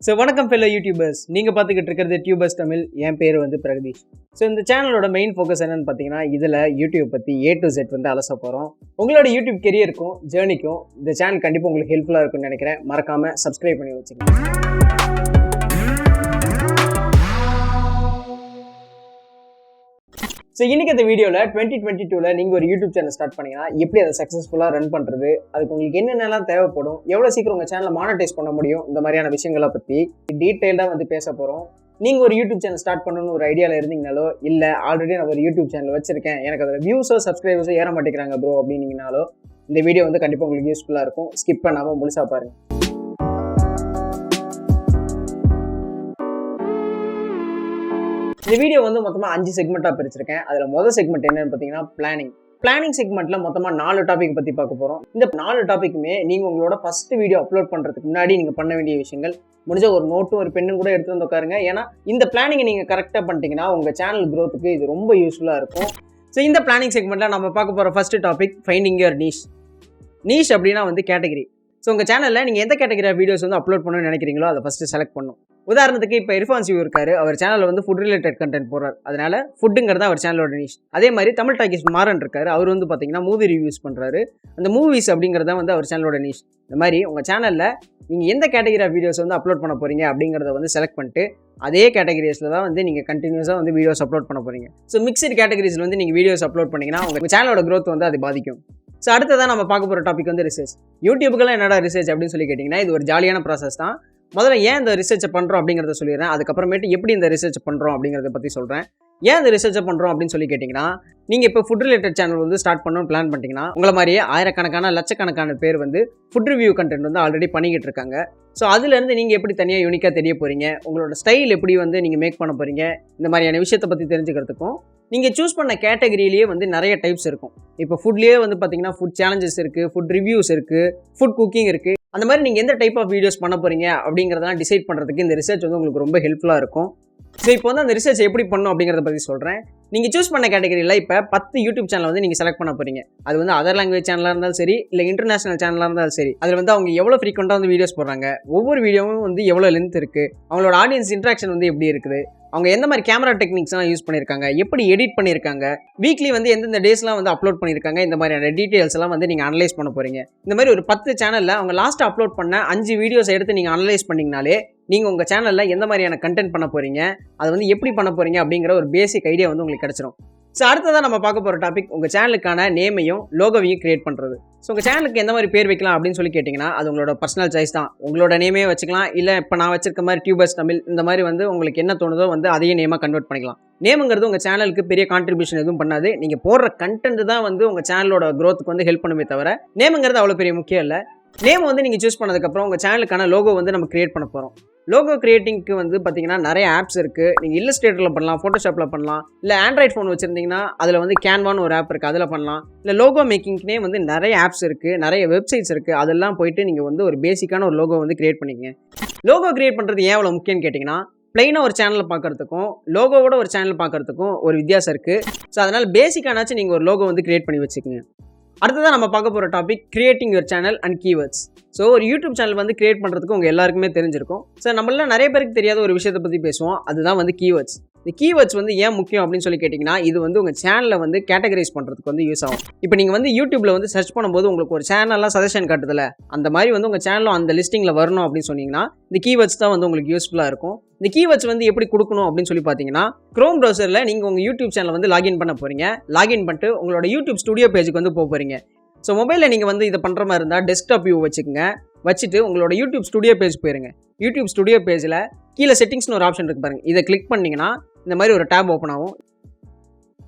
So, வணக்கம் fellow YouTubers. நீங்க பார்த்துக்கிட்டு இருக்கிறது டியூபர்ஸ் தமிழ். என் பேர் வந்து பிரகதீஷ். ஸோ இந்த சேனலோட மெயின் ஃபோக்கஸ் என்னன்னு பார்த்தீங்கன்னா, இதில் யூடியூப் பற்றி A to Z வந்து அலச போகிறோம். உங்களோட யூடியூப் கெரியருக்கும் ஜேர்னிக்கும் இந்த சேனல் கண்டிப்பாக உங்களுக்கு ஹெல்ப்ஃபுல்லாக இருக்கும்னு நினைக்கிறேன். மறக்காமல் சப்ஸ்கிரைப் பண்ணி வச்சுக்கோங்க. ஸோ இன்றைக்கி இந்த வீடியோவில் 2022 நீங்கள் ஒரு யூடியூப் சேனல் ஸ்டார்ட் பண்ணிங்கன்னா எப்படி அதை சக்ஸஸ்ஃபுல்லாக ரன் பண்ணுறது, அதுக்கு உங்களுக்கு என்னென்னலாம் தேவைப்படும், எவ்வளோ சீக்கிரம் உங்கள் சேனலை மானிட்டைஸ் பண்ண முடியும், இந்த மாதிரியான விஷயங்களை பற்றி டீட்டெயிலாக வந்து பேச போகிறோம். நீங்கள் ஒரு யூடியூப் சேனல் ஸ்டார்ட் பண்ணணும்னு ஒரு ஐடியாவில் இருந்தீங்கனாலோ, இல்லை ஆல்ரெடி நான் ஒரு யூடியூப் சேனல் வச்சிருக்கேன், எனக்கு அதில் வியூஸோ சப்ஸ்கிரைபர்ஸோ ஏற மாட்டேங்கிறாங்க ப்ரோ அப்படின்னீங்கனாலோ இந்த வீடியோ வந்து கண்டிப்பாக உங்களுக்கு யூஸ்ஃபுல்லாக இருக்கும். ஸ்கிப் பண்ணாமல் முழுசாக பாருங்கள். இந்த வீடியோ வந்து மொத்தமாக 5 செக்மெண்ட்டாக பிரிச்சிருக்கேன். அதில் முதல் செக்மெண்ட் என்னன்னு பார்த்தீங்கன்னா பிளானிங் செக்மெண்ட்டில் மொத்தமாக 4 டாபிக் பற்றி பார்க்க போகிறோம். இந்த 4 டாப்பிக்குமே நீங்கள் உங்களோட ஃபஸ்ட்டு வீடியோ அப்லோட் பண்ணுறதுக்கு முன்னாடி நீங்கள் பண்ண வேண்டிய விஷயங்கள். முடிஞ்ச ஒரு நோட்டும் ஒரு பெண்ணும் கூட எடுத்து வந்து உட்காருங்க. ஏன்னா இந்த பிளானிங்கை நீங்கள் கரெக்டாக பண்ணிட்டீங்கன்னா உங்கள் சேனல் க்ரோத்துக்கு இது ரொம்ப யூஸ்ஃபுல்லாக இருக்கும். ஸோ இந்த பிளானிங் செக்மெண்ட்டில் நம்ம பார்க்க போகிற first topic finding your niche அப்படின்னா வந்து கேட்டகரி. ஸோ உங்கள் சேனலில் நீங்கள் எந்த கேட்டகரியாக வீடியோஸ் வந்து அப்லோட் பண்ணணும்னு நினைக்கிறீங்களோ அதை ஃபஸ்ட்டு செலக்ட் பண்ணணும். உதாரணத்துக்கு இப்போ இர்ஃபான் சிவ் இருக்காரு, அவர் சேனலில் வந்து ஃபுட் ரிலேட்டட் கண்டென்ட் போடுறார், அதனால ஃபுட்டுங்கிறது அவர் சேனலோட நீஷ். அதே மாதிரி தமிழ் டாக்கிஸ் மாறன் இருக்காரு, அவர் வந்து பார்த்தீங்கன்னா மூவி ரிவ்யூஸ் பண்ணுறாரு, அந்த மூவிஸ் அப்படிங்கிறத வந்து அவர் சேனலோட நீஷ். இந்த மாதிரி உங்கள் சேனலில் நீங்கள் எந்த கேட்டகரியாக வீடியோஸ் வந்து அப்லோட் பண்ண போகிறீங்க அப்படிங்கிறத வந்து செலக்ட் பண்ணிட்டு அதே கேட்டகரிஸில் தான் வந்து நீங்கள் கண்டினியூஸாக வந்து வீடியோஸ் அப்லோட் பண்ண போகிறீங்க. ஸோ மிக்சட் கேட்டகரிஸில் வந்து நீங்கள் வீடியோஸ் அப்லோட் பண்ணிங்கன்னா உங்கள் சேனலோட க்ரோத் வந்து அது பாதிக்கும். ஸோ அடுத்ததான் நம்ம பார்க்க போகிற டாபிக் வந்து ரிசர்ச். யூடியூபுக்கெல்லாம் என்னடா ரிசர்ச் அப்படின்னு சொல்லி கேட்டிங்கன்னா, இது ஒரு ஜாலியான ப்ராசஸ் தான். முதல்ல ஏன் இந்த ரிசர்ச்சை பண்ணுறோம் அப்படிங்கிறத சொல்லிடுறேன். அதுக்கப்புறமேட்டு எப்படி இந்த ரிசர்ச் பண்ணுறோம் அப்படிங்கிறத பற்றி சொல்கிறேன். ஏன் இந்த ரிசர்ச்சை பண்ணுறோம் அப்படின்னு சொல்லி கேட்டிங்கன்னா, நீங்கள் இப்போ ஃபுட் ரிலேட்டட் சேனல் வந்து ஸ்டார்ட் பண்ணணும்னு பிளான் பண்ணிட்டீங்கன்னா, உங்களை மாதிரியே ஆயிரக்கணக்கான லட்சக்கணக்கான பேர் வந்து ஃபுட் ரிவ்யூ கண்டென்ட் வந்து ஆல்ரெடி பண்ணிக்கிட்டு இருக்காங்க. ஸோ அதுலேருந்து நீங்கள் எப்படி தனியாக யூனிக்காக தெரிய போகிறீங்க, உங்களோட ஸ்டைல் எப்படி வந்து நீங்கள் மேக் பண்ண போகிறீங்க, இந்த மாதிரியான விஷயத்தை பற்றி தெரிஞ்சுக்கிறதுக்கும் நீங்கள் சூஸ் பண்ண கேட்டகரியிலேயே வந்து நிறைய டைப்ஸ் இருக்கும். இப்போ ஃபுட்லேயே வந்து பார்த்தீங்கன்னா ஃபுட் சேலஞ்சஸ் இருக்குது, ஃபுட் ரிவ்யூஸ் இருக்குது, ஃபுட் குக்கிங் இருக்குது. அந்த மாதிரி நீங்கள் எந்த டைப் ஆஃப் வீடியோஸ் பண்ண போகிறீங்க அப்படிங்கிறதெல்லாம் டிசைட் பண்ணுறதுக்கு இந்த ரிசர்ச் வந்து உங்களுக்கு ரொம்ப ஹெல்ப்ஃபுல்லாக இருக்கும். ஸோ இப்போ வந்து அந்த ரிசர்ச் எப்படி பண்ணணும் அப்படிங்கிறத பற்றி சொல்கிறேன். நீங்கள் சூஸ் பண்ண கேட்டகரியில் இப்போ 10 யூடியூப் சேனல் வந்து நீங்கள் செலக்ட் பண்ண போகிறீங்க. அது வந்து அதர் லாங்குவேஜ் சேனலாக இருந்தாலும் சரி, இல்லை இன்டர்நேஷனல் சேனலாக இருந்தாலும் சரி, அதில் வந்து அவங்க எவ்வளோ ஃப்ரீக்வெண்ட்டாக வந்து வீடியோஸ் போடுறாங்க, ஒவ்வொரு வீடியோவும் வந்து எவ்வளோ லென்த் இருக்குது, அவங்களோட ஆடியன்ஸ் இன்ட்ராக்ஷன் வந்து எப்படி இருக்குது, அவங்க எந்த மாதிரி கேமரா டெக்னிக்ஸ்லாம் யூஸ் பண்ணியிருக்காங்க, எப்படி எடிட் பண்ணியிருக்காங்க, வீக்லி வந்து எந்தெந்த டேஸ்லாம் வந்து அப்லோட் பண்ணியிருக்காங்க, இந்த மாதிரியான டீட்டெயில்ஸ் எல்லாம் வந்து நீங்கள் அனலைஸ் பண்ண போகிறீங்க. இந்த மாதிரி ஒரு 10 சேனலில் அவங்க லாஸ்ட் அப்லோட் பண்ண 5 வீடியோஸ் எடுத்து நீங்கள் அனலைஸ் பண்ணிங்கனாலே நீங்கள் உங்கள் சேனலில் எந்த மாதிரியான கண்டென்ட் பண்ண போகிறீங்க, அதை வந்து எப்படி பண்ண போகிறீங்க அப்படிங்கிற ஒரு பேசிக் ஐடியா வந்து உங்களுக்கு கிடச்சிரும். ஸோ அடுத்ததான் நம்ம பார்க்க போகிற டாபிக் உங்கள் சேனலுக்கான நேமையும் லோகோவையும் கிரியேட் பண்ணுறது. ஸோ உங்கள் சேனலுக்கு எந்த மாதிரி பேர் வைக்கலாம் அப்படின்னு சொல்லி கேட்டிங்கன்னா, அது உங்களோட பர்சனல் சாய்ஸ் தான். உங்களோட நேமே வச்சுக்கலாம், இல்லை இப்போ நான் வச்சிருக்க மாதிரி டியூபர்ஸ் தமிழ், இந்த மாதிரி வந்து உங்களுக்கு என்ன தோணுதோ வந்து அதையே நேமாக கன்வெர்ட் பண்ணிக்கலாம். நேமுங்கிறது உங்கள் சேனலுக்கு பெரிய கான்ட்ரிபியூஷன் எதுவும் பண்ணாது. நீங்கள் போடுற கண்டென்ட் தான் வந்து உங்கள் சேனலோட க்ரோத்துக்கு வந்து ஹெல்ப் பண்ணுமே தவிர நேமுங்கிறது அவ்வளோ பெரிய முக்கியம் இல்லை. நேம் வந்து நீங்கள் சூஸ் பண்ணதுக்கப்புறம் உங்கள் சேனலுக்கான லோகோ வந்து நம்ம கிரியேட் பண்ண போகிறோம். லோகோ கிரியேட்டிங்க்கு வந்து பார்த்தீங்கன்னா நிறைய ஆப்ஸ் இருக்குது. நீங்கள் இல்லஸ்ட்ரேட்டரில் பண்ணலாம், ஃபோட்டோஷாப்பில் பண்ணலாம், இல்லை ஆண்ட்ராய்ட் ஃபோன் வச்சுருந்தீங்கன்னா அதில் வந்து கேன்வான்னு ஒரு ஆப் இருக்குது, அதில் பண்ணலாம். இல்லை லோகோ மேக்கிங்க்குனே வந்து நிறைய ஆப்ஸ் இருக்குது, நிறைய வெப்சைட்ஸ் இருக்குது. அதெல்லாம் போயிட்டு நீங்கள் வந்து ஒரு பேசிக்கான ஒரு லோகோ வந்து கிரியேட் பண்ணிக்கங்க. லோகோ கிரியேட் பண்ணுறது ஏன் அவ்வளோ முக்கியம்னு கேட்டிங்கன்னா, ப்ளைனாக ஒரு சேனலை பார்க்குறதுக்கும் லோகோவோட ஒரு சேனல் பார்க்குறதுக்கும் ஒரு வித்தியாசம் இருக்குது. ஸோ அதனால் பேசிக்கானாச்சும் நீங்கள் ஒரு லோகோ வந்து கிரியேட் பண்ணி வச்சுக்கோங்க. அடுத்ததான் நம்ம பார்க்க போகிற topic creating your channel and keywords. So ஒரு யூடியூப் சேனல் வந்து கிரியேட் பண்ணுறதுக்கு உங்கள் எல்லாருக்குமே தெரிஞ்சிருக்கும். ஸோ நம்மள நிறைய பேருக்கு தெரியாத ஒரு விஷயத்தை பற்றி பேசுவோம், அதுதான் வந்து கீவேர்ட்ஸ். இந்த கீவேர்ட்ஸ் வந்து ஏன் முக்கியம் அப்படின்னு சொல்லி கேட்டிங்கன்னா, இது வந்து உங்கள் சேனலை வந்து கேட்டகரைஸ் பண்ணுறதுக்கு வந்து யூஸ் ஆகும். இப்போ நீங்கள் வந்து யூடியூப்பில் வந்து சர்ச் பண்ணும்போது உங்களுக்கு ஒரு சேனல்லாம் சஜஷன் காட்டுதில்ல, அந்த மாதிரி வந்து உங்கள் சேனலும் அந்த லிஸ்டிங்கில் வரணும் அப்படின்னு சொன்னீங்கன்னா இந்த கீவேர்ட்ஸ் தான் வந்து உங்களுக்கு யூஸ்ஃபுல்லாக இருக்கும். இந்த கீவேர்ட்ஸ் வந்து எப்படி கொடுக்கணும் அப்படின்னு சொல்லி பார்த்தீங்கன்னா, க்ரோம் ப்ரௌசரில் நீங்கள் உங்கள் யூடியூப் சேனலை வந்து லாகின் பண்ண போகிறீங்க. லாகின் பண்ணிட்டு உங்களோட யூடியூப் ஸ்டுடியோ பேஜுக்கு வந்து போக போகிறீங்க. ஸோ மொபைலில் நீங்கள் வந்து இதை பண்ணுற மாதிரி இருந்தால் டெஸ்க்டாப் வியூ வச்சுக்கோங்க. வச்சுட்டு உங்களோட யூடியூப் ஸ்டுடியோ பேஜ் போயிருங்க. யூடியூப் ஸ்டுடியோ பேஜில் கீழே செட்டிங்ஸ்னு ஒரு ஆப்ஷன் இருக்குது பாருங்கள். இதை கிளிக் பண்ணிங்கன்னா இந்த மாதிரி ஒரு டேப் ஓப்பன் ஆகும்.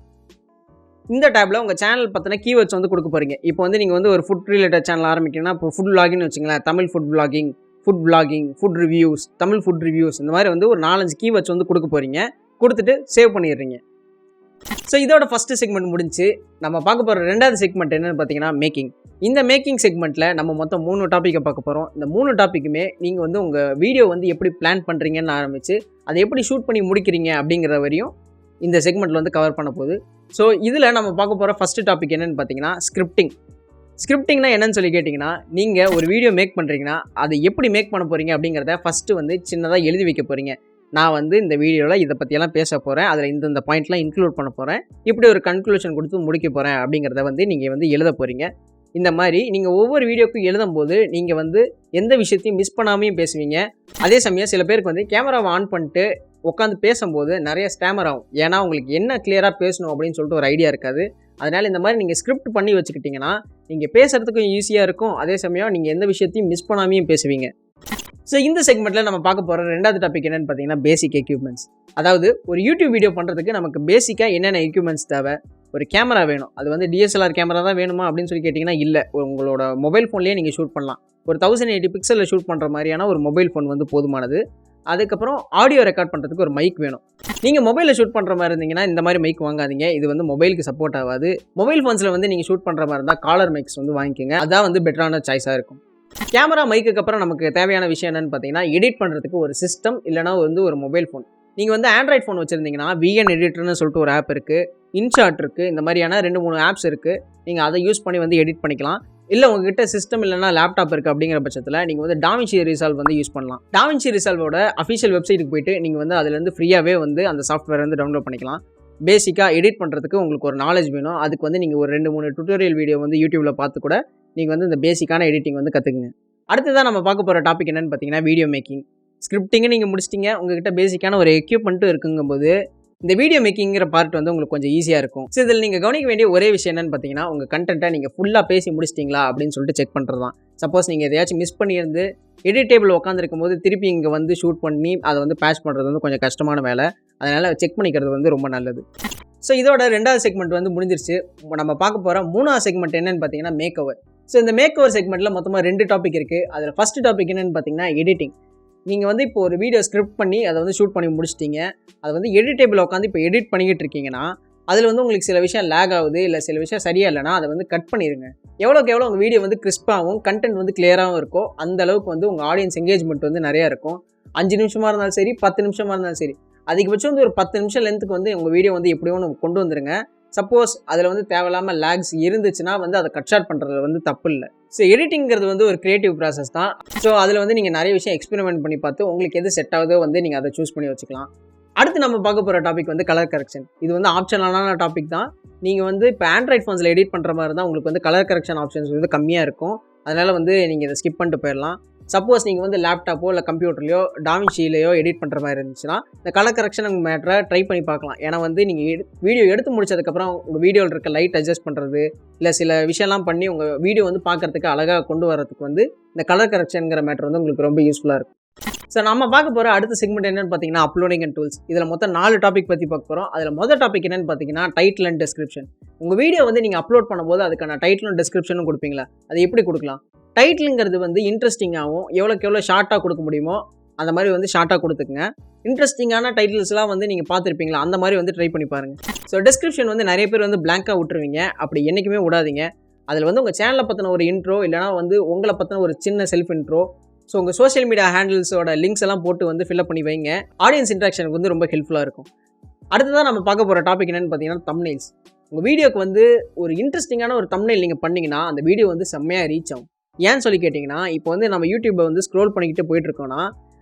இந்த டேப்பில் உங்கள் சேனல் பற்றின கீவேர்ட்ஸ் வந்து கொடுக்க போகிறீங்க. இப்போ வந்து நீங்கள் வந்து ஒரு ஃபுட் ரிலேட்டட் சேனல் ஆரம்பிக்கிறீங்கன்னா, இப்போ ஃபுட் விளாகிங்னு வச்சுங்களேன், Tamil food vlogging, food reviews, Tamil food reviews, இந்த மாதிரி வந்து ஒரு 4-5 கீவேர்ட்ஸ் வந்து கொடுக்க போகிறீங்க. கொடுத்துட்டு சேவ் பண்ணிடுறீங்க. ஸோ இதோட ஃபஸ்ட்டு செக்மெண்ட் முடிஞ்சு நம்ம பார்க்க போகிற 2வது செக்மெண்ட் என்னென்னு பார்த்தீங்கன்னா மேக்கிங். இந்த மேக்கிங் செக்மெண்ட்டில் நம்ம மொத்தம் 3 டாப்பிக்கை பார்க்க போகிறோம். இந்த 3 டாப்பிக்குமே நீங்கள் வந்து உங்கள் வீடியோ வந்து எப்படி பிளான் பண்ணுறீங்கன்னு ஆரம்பித்து அதை எப்படி ஷூட் பண்ணி முடிக்கிறீங்க அப்படிங்கிற வரையும் இந்த செக்மெண்ட்டில் வந்து கவர் பண்ண போகுது. ஸோ இதில் நம்ம பார்க்க போகிற ஃபஸ்ட்டு டாபிக் என்னென்னு பார்த்தீங்கன்னா ஸ்கிரிப்டிங். ஸ்கிரிப்டிங்னா என்னன்னு சொல்லி கேட்டிங்கன்னா, நீங்கள் ஒரு வீடியோ மேக் பண்ணுறீங்கன்னா, அதை எப்படி மேக் பண்ண போகிறீங்க அப்படிங்கிறத ஃபஸ்ட்டு வந்து சின்னதாக எழுதி வைக்க போகிறீங்க. நான் வந்து இந்த வீடியோவில் இதை பற்றியெல்லாம் பேச போகிறேன், அதில் இந்த பாயிண்ட்லாம் இன்க்ளூட் பண்ண போகிறேன், இப்படி ஒரு கன்க்ளூஷன் கொடுத்து முடிக்க போகிறேன் அப்படிங்கிறத வந்து நீங்கள் வந்து எழுத போகிறீங்க. இந்த மாதிரி நீங்கள் ஒவ்வொரு வீடியோக்கும் எழுதும்போது நீங்கள் வந்து எந்த விஷயத்தையும் மிஸ் பண்ணாமையும் பேசுவீங்க. அதே சமயம் சில பேருக்கு வந்து கேமராவை ஆன் பண்ணிட்டு உட்காந்து பேசும்போது நிறைய ஸ்டாமர் ஆகும். ஏன்னா உங்களுக்கு என்ன கிளியராக பேசணும் அப்படின்னு சொல்லிட்டு ஒரு ஐடியா இருக்காது. அதனால் இந்த மாதிரி நீங்கள் ஸ்கிரிப்ட் பண்ணி வச்சுக்கிட்டிங்கன்னா நீங்கள் பேசுகிறதுக்கும் ஈஸியாக இருக்கும். அதே சமயம் நீங்கள் எந்த விஷயத்தையும் மிஸ் பண்ணாமையும் பேசுவீங்க. ஸோ இந்த செக்மெண்ட்டில் நம்ம பார்க்க போகிற ரெண்டாவது டாபிக் என்னென்னு பார்த்தீங்கன்னா பேசிக் எக்யூப்மெண்ட்ஸ். அதாவது ஒரு யூடியூப் வீடியோ பண்ணுறதுக்கு நமக்கு பேசிக்காக என்னென்ன எக்யூப்மெண்ட்ஸ் தேவை. ஒரு கேமரா வேணும். அது வந்து டிஎஸ்எல்ஆர் கேமரா தான் வேணுமா அப்படின்னு சொல்லி கேட்டிங்கன்னா இல்லை, உங்களோட மொபைல் ஃபோன்லேயே நீங்கள் ஷூட் பண்ணலாம். ஒரு 1080 பிக்சலில் ஷூட் பண்ணுற மாதிரியான ஒரு மொபைல் ஃபோன் வந்து போதுமானது. அதுக்கப்புறம் ஆடியோ ரெக்கார்ட் பண்ணுறதுக்கு ஒரு மைக் வேணும். நீங்கள் மொபைலில் ஷூட் பண்ணுற மாதிரி இருந்தீங்கன்னா இந்த மாதிரி மைக் வாங்காதீங்க, இது வந்து மொபைலுக்கு சப்போர்ட் ஆகாது. மொபைல் ஃபோன்ஸில் வந்து நீங்கள் ஷூட் பண்ணுற மாதிரி இருந்தால் காலர் மைக்ஸ் வந்து வாங்கிக்கோங்க, அதான் வந்து பெட்டரான சாய்ஸாக இருக்கும். கேமரா மைக்குக்கு அப்புறம் நமக்கு தேவையான விஷயம் என்னென்னு பார்த்தீங்கன்னா எடிட் பண்ணுறதுக்கு ஒரு சிஸ்டம் இல்லைனா வந்து ஒரு மொபைல் ஃபோன். நீங்கள் வந்து ஆண்ட்ராய்ட் ஃபோன் வச்சுருந்தீங்கன்னா VN எடிட்டர்னு சொல்லிட்டு ஒரு ஆப் இருக்குது, இன்ஷாட் இருக்குது, இந்த மாதிரியான 2-3 ஆப்ஸ் இருக்குது. நீங்கள் அதை யூஸ் பண்ணி வந்து எடிட் பண்ணிக்கலாம். இல்லை உங்ககிட்ட சிஸ்டம் இல்லைனா லேப்டாப் இருக்குது அப்படிங்கிற பட்சத்தில் நீங்கள் வந்து டாவின்சி ரிசால்வ் வந்து யூஸ் பண்ணலாம். டாவின்சி ரிசால்வோட அஃபிஷியல் வெப்சைட்டுக்கு போய்ட்டு நீங்கள் வந்து அதுலேருந்து ஃப்ரீயாகவே வந்து அந்த சாஃப்ட்வேர் வந்து டவுன்லோட் பண்ணிக்கலாம். பேசிக்காக எடிட் பண்ணுறதுக்கு உங்களுக்கு ஒரு நாலேஜ் வேணும். அதுக்கு வந்து நீங்கள் ஒரு 2-3 டுட்டோரியல் வீடியோ வந்து யூடியூப்பில் பார்த்து கூட நீங்கள் வந்து இந்த பேசிக்கான எடிட்டிங் வந்து கற்றுக்குங்க. அடுத்ததான் நம்ம பார்க்க போகிற டாபிக் என்னென்னு பார்த்தீங்கன்னா வீடியோ மேக்கிங். ஸ்கிரிப்டிங்கு நீங்கள் முடிச்சிட்டிங்க, உங்கள்கிட்ட பேசிக்கான ஒரு எக்யூப்மெண்ட்டும் இருக்குங்கும்போது இந்த வீடியோ மேக்கிங்கிற பார்ட் வந்து உங்களுக்கு கொஞ்சம் ஈஸியாக இருக்கும். ஸோ இதில் நீங்கள் கவனிக்க வேண்டிய ஒரே விஷயம் என்னென்னு பார்த்தீங்கன்னா உங்கள் கண்டென்ட்டை நீங்கள் ஃபுல்லாக பேசி முடிச்சிட்டிங்களா அப்படின்னு சொல்லிட்டு செக் பண்ணுறது தான். சப்போஸ் நீங்கள் எதையாச்சும் மிஸ் பண்ணியிருந்து எடிட் டேபிள் உட்காந்துருக்கும் போது திருப்பி இங்கே வந்து ஷூட் பண்ணி அதை வந்து பேட்ச் பண்ணுறது வந்து கொஞ்சம் கஷ்டமான வேலை. அதனால் செக் பண்ணிக்கிறது வந்து ரொம்ப நல்லது. ஸோ இதோட ரெண்டாவது செக்மெண்ட் வந்து முடிஞ்சிருச்சு. நம்ம பார்க்க போகிற மூணாவது செக்மெண்ட் என்னென்னு பார்த்தீங்கன்னா மேக் ஓவர். ஸோ இந்த மேக் ஓவர் செக்மெண்ட்டில் மொத்தமாக 2 டாபிக் இருக்குது. அதில் ஃபஸ்ட்டு டாபிக் என்னென்னு பார்த்தீங்கன்னா எடிட்டிங். நீங்கள் வந்து இப்போ ஒரு வீடியோ ஸ்கிரிப்ட் பண்ணி அதை வந்து ஷூட் பண்ணி முடிச்சிட்டிங்க, அதை வந்து எடிட் டேபிள் உட்காந்து இப்போ எடிட் பண்ணிக்கிட்டு இருக்கீங்கன்னா அதில் வந்து உங்களுக்கு சில விஷயம் லேக் ஆகுது, இல்லை சில விஷயம் சரியாக இல்லைனா அதை வந்து கட் பண்ணிடுங்க. எவ்வளோக்கு எவ்வளோ உங்கள் வீடியோ வந்து கிறிஸ்பாகவும் கண்டென்ட் வந்து கிளியராகவும் இருக்கோ அந்த அளவுக்கு வந்து உங்கள் ஆடியன்ஸ் எங்கேஜ்மெண்ட் வந்து நிறையா இருக்கும். 5 நிமிஷமாக இருந்தாலும் சரி, 10 நிமிஷமாக இருந்தாலும் சரி, அதிகபட்சம் வந்து ஒரு 10 நிமிஷம் லென்த்துக்கு வந்து உங்கள் வீடியோ வந்து எப்படியோ ஒன்று கொண்டு வந்துருங்க. சப்போஸ் அதில் வந்து தேவையில்லாமல் லேக்ஸ் இருந்துச்சுன்னா வந்து அதை கட் ஷார்ட் பண்ணுறது வந்து தப்பு இல்லை. ஸோ எடிட்டிங்கிறது வந்து ஒரு கிரியேட்டிவ் ப்ராசஸ் தான். ஸோ அதில் வந்து நீங்கள் நிறைய விஷயம் எக்ஸ்பெரிமெண்ட் பண்ணி பார்த்து உங்களுக்கு எது செட் ஆகுதோ வந்து நீங்கள் அதை சூஸ் பண்ணி வச்சுக்கலாம். அடுத்து நம்ம பார்க்க போகிற டாபிக் வந்து கலர் கரெக்ஷன். இது வந்து ஆப்ஷனலான டாபிக் தான். நீங்கள் வந்து இப்போ ஆண்ட்ராய்ட் ஃபோன்ஸில் எடிட் பண்ணுற மாதிரி இருந்தால் உங்களுக்கு வந்து கலர் கரெக்ஷன் ஆப்ஷன்ஸ் வந்து கம்மியாக இருக்கும். அதனால் வந்து நீங்கள் இதை ஸ்கிப் பண்ணிட்டு போயிடலாம். சப்போஸ் நீங்கள் வந்து லேப்டாப்போ இல்லை கம்ப்யூட்டர்லையோ டாவின்சிலையோ எடிட் பண்ணுற மாதிரி இருந்துச்சுன்னா இந்த கலர் கரெக்ஷன் மேட்டரை ட்ரை பண்ணி பார்க்கலாம். ஏன்னா வந்து நீங்கள் வீடியோ எடுத்து முடிச்சதுக்கப்புறம் உங்கள் வீடியோவில் இருக்க லைட் அட்ஜஸ்ட் பண்ணுறது இல்லை சில விஷயம்லாம் பண்ணி உங்கள் வீடியோ வந்து பார்க்குறதுக்கு அழகாக கொண்டு வரதுக்கு வந்து இந்த கலர் கரெக்ஷனுங்கிற மேட்டர் வந்து உங்களுக்கு ரொம்ப யூஸ்ஃபுல்லாக இருக்கும். ஸோ நம்ம பார்க்க போகிற அடுத்த செக்மெண்ட் என்னென்னு பார்த்தீங்கன்னா அப்லோடிங் அண்ட் டூல்ஸ். இதில் மொத்தம் 4 டாபிக் பற்றி பார்க்க போகிறோம். அதில் மொதல் டாபிக் என்னென்னு பார்த்தீங்கன்னா டைட்டில் அண்ட் டிஸ்கிரிப்ஷன். உங்கள் வீடியோ வந்து நீங்கள் அப்லோட் பண்ணும்போது அதுக்கான டைட்டிலும் டிஸ்கிரிப்ஷனும் கொடுப்பீங்களா, அது எப்படி கொடுக்கலாம்? டைட்டிலுங்கிறது வந்து இன்ட்ரெஸ்டிங்காகவும் எவ்வளோக்கு எவ்வளோ ஷார்ட்டாக கொடுக்க முடியுமோ அந்த மாதிரி வந்து ஷார்ட்டாக கொடுத்துக்குங்க. இன்ட்ரெஸ்டிங்கான டைட்டில்ஸ்லாம் வந்து நீங்கள் பார்த்துருப்பீங்களா, அந்த மாதிரி வந்து ட்ரை பண்ணி பாருங்கள். ஸோ டிஸ்கிரிப்ஷன் வந்து நிறைய பேர் வந்து பிளாங்காக விட்டுருவீங்க, அப்படி என்றைக்குமே விடாதீங்க. அதில் வந்து உங்கள் சேனலை பற்றின ஒரு இன்ட்ரோ இல்லைனா வந்து உங்களை பற்றின ஒரு சின்ன செல்ஃப் இன்ட்ரோ, ஸோ உங்கள் சோஷியல் மீடியா ஹேண்டில்ஸோட லிங்க்ஸ் எல்லாம் போட்டு வந்து ஃபில்அப் பண்ணி வைங்க. ஆடியன்ஸ் இன்ட்ராக்ஷனுக்கு வந்து ரொம்ப ஹெல்ப்ஃபுல்லாக இருக்கும். அடுத்ததான் நம்ம பார்க்க போகிற டாபிக் என்னென்னு பார்த்தீங்கன்னா தம்ப்நெயில்ஸ். உங்கள் வீடியோக்கு வந்து ஒரு இன்ட்ரெஸ்டிங்கான ஒரு தம்ப்நெயில் நீங்கள் பண்ணிங்கன்னா அந்த வீடியோ வந்து செம்மையாக ரீச் ஆகும். ஏன்னு சொல்லி கேட்டிங்கன்னா இப்போ வந்து நம்ம யூடியூப்பை வந்து ஸ்க்ரோல் பண்ணிக்கிட்டு போயிட்டுருக்கோன்னா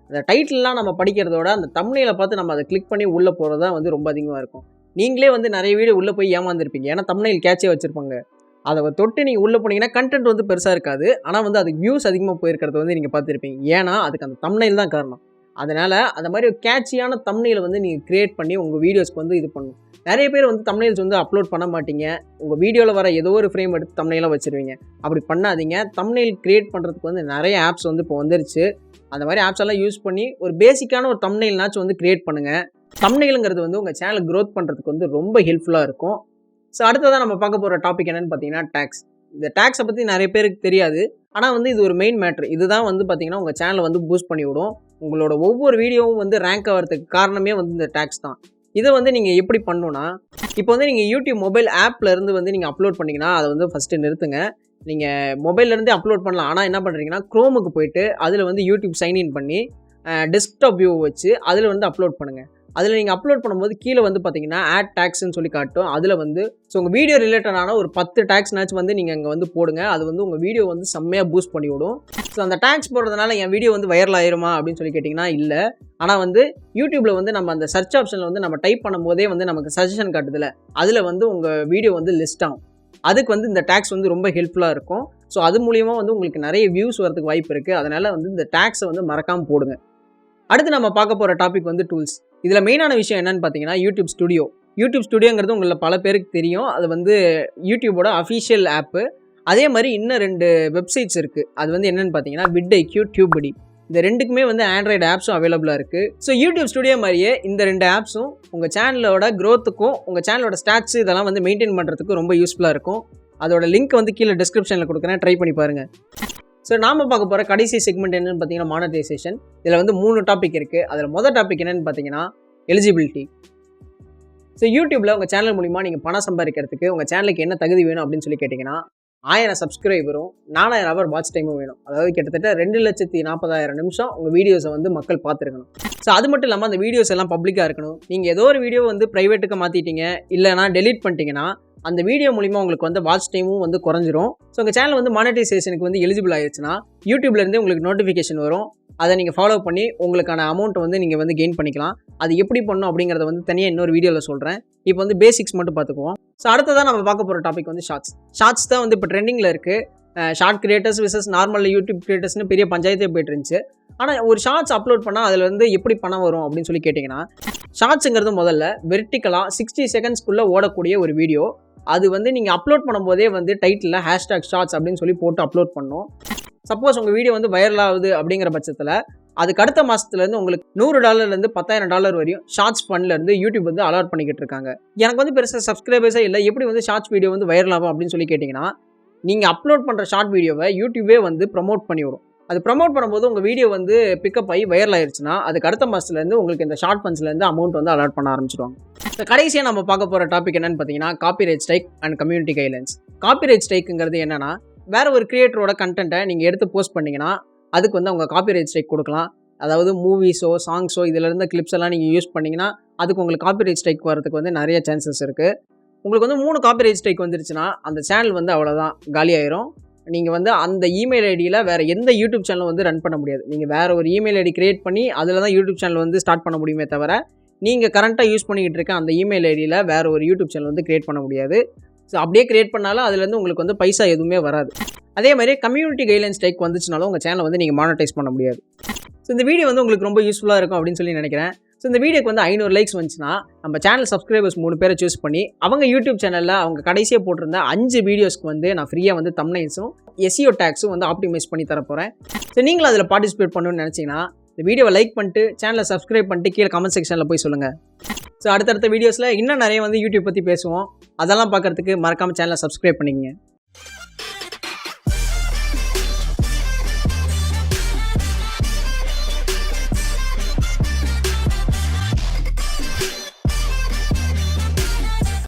அந்த டைட்டில்லாம் நம்ம படிக்கிறதோட அந்த தம்ப்நெயிலை பார்த்து நம்ம அதை கிளிக் பண்ணி உள்ளே போகிறது தான் வந்து ரொம்ப அதிகமாக இருக்கும். நீங்களே வந்து நிறைய வீடியோ உள்ளே போய் ஏமாந்துருப்பீங்க. ஏன்னா தம்ப்நெயில் கேட்சே வச்சுருப்பாங்க. அதை தொட்டு நீங்கள் உள்ளே போனீங்கன்னா கண்டென்ட் வந்து பெருசாக இருக்காது, ஆனால் வந்து அதுக்கு வியூஸ் அதிகமாக போயிருக்கிறது வந்து நீங்கள் பார்த்துருப்பீங்க. ஏன்னா அதுக்கு அந்த தம்ப்நெயில் தான் காரணம். அதனால் அந்த மாதிரி ஒரு கேட்சியான தம்ப்நெயிலை வந்து நீங்கள் க்ரியேட் பண்ணி உங்கள் வீடியோஸ்க்கு வந்து இது பண்ணணும். நிறைய பேர் வந்து தம்ப்நெயில்ஸ் வந்து அப்லோட் பண்ண மாட்டீங்க. உங்கள் வீடியோவில் வர ஏதோ ஒரு ஃப்ரேம் எடுத்து தம்ப்நெயிலாக வச்சுருவீங்க. அப்படி பண்ணாதீங்க. தம்ப்நெயில் க்ரியேட் பண்ணுறதுக்கு வந்து நிறைய ஆப்ஸ் வந்து இப்போ வந்துருச்சு. அந்த மாதிரி ஆப்ஸ் எல்லாம் யூஸ் பண்ணி ஒரு பேசிக்கான ஒரு தம்ப்நெயில்னாச்சும் வந்து க்ரியேட் பண்ணுங்கள். தம்ப்நெயிலுங்கிறது வந்து உங்கள் சேனலை க்ரோத் பண்ணுறதுக்கு வந்து ரொம்ப ஹெல்ப்ஃபுல்லாக இருக்கும். ஸோ அடுத்ததான் நம்ம பார்க்க போகிற டாபிக் என்னென்னு பார்த்தீங்கன்னா டேக்ஸ். இந்த டேக்ஸை பற்றி நிறைய பேருக்கு தெரியாது, ஆனால் வந்து இது ஒரு மெயின் மேட்ரு. இதுதான் வந்து பார்த்தீங்கன்னா உங்கள் சேனலை வந்து பூஸ்ட் பண்ணி விடும். உங்களோட ஒவ்வொரு வீடியோவும் வந்து ரேங்க் ஆகிறதுக்கு காரணமே வந்து இந்த டேக்ஸ் தான். இதை வந்து நீங்கள் எப்படி பண்ணணும்னா, இப்போ வந்து நீங்கள் யூடியூப் மொபைல் ஆப்லேருந்து வந்து நீங்கள் அப்லோட் பண்ணிங்கன்னா அதை வந்து ஃபஸ்ட்டு நிறுத்துங்க. நீங்கள் மொபைல்லேருந்தே அப்லோட் பண்ணலாம். ஆனால் என்ன பண்ணுறீங்கன்னா குரோமுக்கு போயிட்டு அதில் வந்து யூடியூப் சைன்இன் பண்ணி டெஸ்க்டாப் வியூ வச்சு அதில் வந்து அப்லோட் பண்ணுங்கள். அதில் நீங்கள் அப்லோட் பண்ணும்போது கீழே வந்து பார்த்தீங்கன்னா ஆட் டேக்ஸ்ன்னு சொல்லி காட்டும். அதில் வந்து ஸோ உங்கள் வீடியோ ரிலேட்டடான ஒரு 10 டேக்ஸ்னாச்சும் வந்து நீங்கள் அங்கே வந்து போடுங்க. அது வந்து உங்கள் வீடியோ வந்து செம்மையாக பூஸ்ட் பண்ணிவிடும். ஸோ அந்த டேக்ஸ் போடுறதுனால என் வீடியோ வந்து வைரல் ஆயிருமா அப்படின்னு சொல்லி கேட்டிங்கன்னா இல்லை. ஆனால் வந்து யூடியூப்பில் வந்து நம்ம அந்த சர்ச் ஆப்ஷனில் வந்து நம்ம டைப் பண்ணும்போதே வந்து நமக்கு சஜஷன் காட்டுதில்ல, அதில் வந்து உங்கள் வீடியோ வந்து லிஸ்ட் ஆகும். அதுக்கு வந்து இந்த டேக்ஸ் வந்து ரொம்ப ஹெல்ப்ஃபுல்லாக இருக்கும். ஸோ அது மூலியமாக வந்து உங்களுக்கு நிறைய வியூஸ் வரதுக்கு வாய்ப்பு இருக்குது. அதனால் வந்து இந்த டேக்ஸை வந்து மறக்காமல் போடுங்க. அடுத்து நம்ம பார்க்க போகிற டாபிக் வந்து டூல்ஸ். இதில் மெயினான விஷயம் என்னன்னு பார்த்தீங்கன்னா யூடியூப் ஸ்டுடியோ. யூடியூப் ஸ்டுடியோங்கிறது உங்களில் பல பேருக்கு தெரியும். அது வந்து யூடியூபோட அஃபிஷியல் ஆப்பு. அதே மாதிரி இன்னும் 2 வெப்சைட்ஸ் இருக்குது. அது வந்து என்னென்னு பார்த்தீங்கன்னா vidIQ, Tubebuddy. இந்த ரெண்டுக்குமே வந்து ஆண்ட்ராய்டு ஆப்ஸும் அவைலபிளாக இருக்குது. ஸோ யூடியூப் ஸ்டுடியோ மாதிரியே இந்த 2 ஆப்ஸும் உங்கள் சேனலோட க்ரோத்துக்கும் உங்கள் சேனலோட ஸ்டாட்ஸ் இதெல்லாம் வந்து மெயின்டைன் பண்ணுறதுக்கு ரொம்ப யூஸ்ஃபுல்லாக இருக்கும். அதோட லிங்க் வந்து கீழே டிஸ்கிரிப்ஷனில் கொடுக்குறேன், ட்ரை பண்ணி பாருங்கள். ஸோ நாம் பார்க்க போகிற கடைசி செக்மெண்ட் என்னென்னு பார்த்தீங்கன்னா மானடைசேஷன். இதில் வந்து 3 டாபிக் இருக்குது. அதில் மொதல் டாபிக் என்னென்னு பார்த்தீங்கன்னா எலிஜிபிலிட்டி. ஸோ யூடியூப்பில் உங்கள் சேனல் மூலிமா நீங்கள் பணம் சம்பாதிக்கிறதுக்கு உங்கள் சேனலுக்கு என்ன தகுதி வேணும் அப்படின்னு சொல்லி கேட்டிங்கன்னா 1000 சப்ஸ்கிரைபரும் 4000 ஹவர் வாட்ச் டைமும் வேணும். அதாவது கிட்டத்தட்ட 2,40,000 நிமிஷம் உங்கள் வீடியோஸை வந்து மக்கள் பார்த்துருக்கணும். ஸோ அது மட்டும் இல்லாமல் அந்த வீடியோஸ் எல்லாம் பப்ளிக்காக இருக்கணும். நீங்கள் ஏதோ ஒரு வீடியோ வந்து ப்ரைவேட்டுக்கு மாற்றிட்டீங்க இல்லைனா டெலீட் பண்ணிட்டீங்கன்னா அந்த வீடியோ மூலிமா உங்களுக்கு வந்து வாட்ச் டைமும் வந்து குறைஞ்சிரும். ஸோ உங்கள் சேனல் வந்து மானிட்டைசேஷனுக்கு வந்து எலிஜிபிள் ஆயிடுச்சுன்னா யூடியூப்லேருந்து உங்களுக்கு நோட்டிஃபிகேஷன் வரும். அதை நீங்கள் ஃபாலோ பண்ணி உங்களுக்கான அமௌண்ட்டை வந்து நீங்கள் வந்து கெயின் பண்ணிக்கலாம். அது எப்படி பண்ணணும் அப்படிங்கிறத வந்து தனியாக இன்னொரு வீடியோவில் சொல்கிறேன். இப்போ வந்து பேசிக்ஸ் மட்டும் பார்த்துக்குவோம். ஸோ அடுத்ததான் நம்ம பார்க்க போகிற டாபிக் வந்து ஷார்ட்ஸ். ஷார்ட்ஸ் தான் வந்து இப்போ ட்ரெண்டிங்கில் இருக்குது. Short creators versus normal YouTube கிரியேட்டர்ஸ்னு பெரிய பஞ்சாயத்தே போயிட்டு இருந்துச்சு. ஆனால் ஒரு ஷார்ட்ஸ் அப்லோட் பண்ணால் அதில் வந்து எப்படி பணம் வரும் அப்படின்னு சொல்லி கேட்டிங்கன்னா ஷார்ட்ஸுங்கிறது முதல்ல வெர்டிக்கலாக 60 செகண்ட்ஸ்க்குள்ளே ஓடக்கூடிய ஒரு வீடியோ. அது வந்து நீங்கள் அப்லோட் பண்ணும்போதே வந்து டைட்டிலில் #ஷார்ட்ஸ் அப்படின்னு சொல்லி போட்டு அப்லோட் பண்ணணும். சப்போஸ் உங்கள் வீடியோ வந்து வைரல் ஆகுது அப்படிங்கிற பட்சத்தில் அதுக்கு அடுத்த மாதத்துலேருந்து உங்களுக்கு $100 $10,000 வரையும் ஷார்ட்ஸ் ஃபண்ட்லேருந்து யூடியூப் வந்து அலாட் பண்ணிக்கிட்டு இருக்காங்க. எனக்கு வந்து பெருசாக சப்ஸ்கிரைபர்ஸே இல்லை, எப்படி வந்து ஷார்ட்ஸ் வீடியோ வந்து வைரல் ஆகும் அப்படின்னு சொல்லி கேட்டிங்கன்னா நீங்கள் அப்லோட் பண்ணுற ஷார்ட் வீடியோவை யூடியூபே வந்து ப்ரமோட் பண்ணி விடும். அது ப்ரமோட் பண்ணும்போது உங்கள் வீடியோ வந்து பிக்கப் ஆகி வைரல் ஆயிடுச்சுன்னா அதுக்கு அடுத்த மாதத்துலேருந்து உங்களுக்கு இந்த ஷார்ட் ஃபண்ட்ஸ்லேருந்து அமௌண்ட் வந்து அலாட் பண்ண ஆரம்பிச்சிடுவாங்க. ஸோ கடைசியாக நம்ம பார்க்க போகிற டாபிக் என்னென்னு பார்த்தீங்கன்னா copyright strike and community guidelines. Copyright ஸ்ட்ரைக்குங்கிறது என்னென்னா வேறு ஒரு கிரியேட்டரோட கண்டென்ட்டை நீங்கள் எடுத்து போஸ்ட் பண்ணிங்கன்னா அதுக்கு வந்து அவங்க காப்பிரைட் ஸ்ட்ரைக் கொடுக்கலாம். அதாவது மூவிஸோ சாங்ஸோ இதில் இருந்த கிளிப்ஸ் எல்லாம் நீங்கள் யூஸ் பண்ணிங்கன்னா அதுக்கு உங்களுக்கு காப்பிரைட் ஸ்ட்ரைக் வரதுக்கு வந்து நிறைய சான்சஸ் இருக்குது. உங்களுக்கு வந்து 3 காப்பிரைட் ஸ்ட்ரைக் வந்துருச்சுன்னா அந்த சேனல் வந்து அவ்வளோதான், காலியாயிரும். நீங்கள் வந்து அந்த இமெயில் ஐடியில் வேறு எந்த யூடியூப் சேனலும் வந்து ரன் பண்ண முடியாது. நீங்கள் வேறு ஒரு இமெயில் ஐடி கிரியேட் பண்ணி அதில் தான் யூடியூப் சேனல் வந்து ஸ்டார்ட் பண்ண முடியுமே தவிர நீங்கள் கரண்ட்டாக யூஸ் பண்ணிக்கிட்டு இருக்க அந்த இமெயில் ஐடியில் வேறு ஒரு யூடியூப் சேனல் வந்து கிரியேட் பண்ண முடியாது. ஸோ அப்படியே கிரியேட் பண்ணாலும் அதுலேருந்து உங்களுக்கு வந்து பைசா எதுவுமே வராது. அதே மாதிரி கம்யூனிட்டி கைட்லைன் ஸ்ட்ரைக் வந்துச்சுனாலும் உங்கள் சேனலை வந்து நீங்கள் மானிட்டைஸ் பண்ண முடியாது. ஸோ இந்த வீடியோ வந்து உங்களுக்கு ரொம்ப யூஸ்ஃபுல்லாக இருக்கும் அப்படின்னு சொல்லி நினைக்கிறேன். ஸோ இந்த வீடியோக்கு வந்து 500 லைக்ஸ் வந்துச்சுன்னா நம்ம சேனல் சப்ஸ்கிரைபர்ஸ் 3 பேரை சூஸ் பண்ணி அவங்க யூடியூப் சேனலில் அவங்க கடைசியாக போட்டிருந்த 5 வீடியோஸ்க்கு வந்து நான் ஃப்ரீயாக வந்து தம்ப்நெயில்ஸும் SEO டேக்ஸும் வந்து ஆப்டிமைஸ் பண்ணி தரப்போகிறேன். ஸோ நீங்களும் அதில் பார்ட்டிசிபேட் பண்ணணும்னு நினச்சிங்கன்னா இந்த வீடியோவை லைக் பண்ணிட்டு சேனலை சப்ஸ்கிரைப் பண்ணிட்டு கீழே கமெண்ட் செக்ஷனில் போய் சொல்லுங்கள். ஸோ அடுத்தடுத்த வீடியோஸில் இன்னும் நிறைய வந்து யூடியூப் பற்றி பேசுவோம். அதெல்லாம் பார்க்குறதுக்கு மறக்காமல் சேனலை சப்ஸ்கிரைப் பண்ணிக்கங்க.